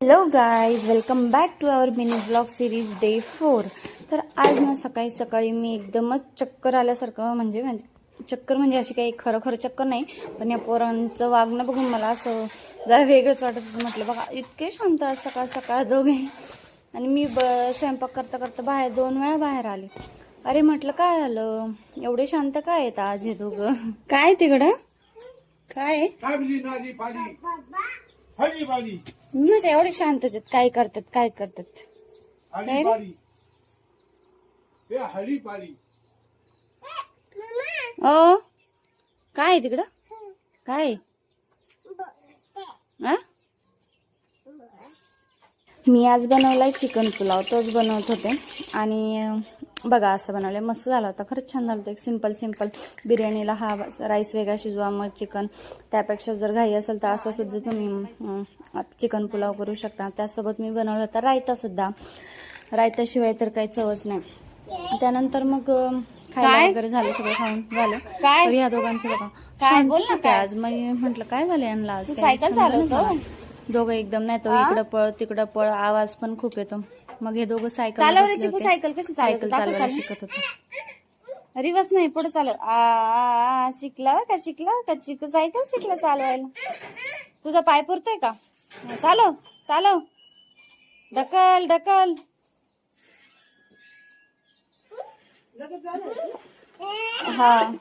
Hello guys, welcome back to our mini blog series day 4. तर आज ना सकाळी सकाळी मी एकदमच चक्कर आल्यासारखं म्हणजे चक्कर म्हणजे अशी काही खरं चक्कर नाही, पण या पोरांचं वागणं बघून मला असं जरा वेगळंच वाटत होतं. म्हटलं बघा इतके शांत आज सकाळ सकाळ दोघे, आणि मी स्वयंपाक करता करता बाहेर 2 वेळा बाहेर आले. अरे म्हटलं काय झालं, एवढे शांत काय आहेत आज हे दोघं? काय तिकडं काय म्हणजे एवढे शांत आहेत, काय करतात काय करतात काय रे? ओ काय आहे तिकडं काय? मी आज बनवलाय चिकन पुलाव, तोच बनवत होते. आणि बघा असं बनवलंय, मस्त झाला होता, खरंच छान झालं होतं. एक सिंपल बिर्याणीला हा राईस वेगळा शिजवा, मग चिकन. त्यापेक्षा जर घाई असेल तर असं सुद्धा तुम्ही चिकन पुलाव करू शकता. त्यासोबत मी बनवला होता रायता सुद्धा. रायताशिवाय तर काही चवच नाही. त्यानंतर मग खायला वगैरे झालं, सगळं खाऊन झालं. तर या दोघांचं बघा काय बोल ना आज. मग म्हटलं काय झालं यांना आज, सायकल चालवतो दोघं एकदम. नाही तो इकडं पळ तिकडं पळ, आवाज पण खूप येतो. मग हे दोघं सायकल सायकल कशी सायकल चालवायला शिकत होते. रिवर्स नाही पुढे चालव. शिकला का चिकू सायकल शिकला चालवायला. तुझा पाय पुरतोय का? चालव चालव, ढकल ढकल. हा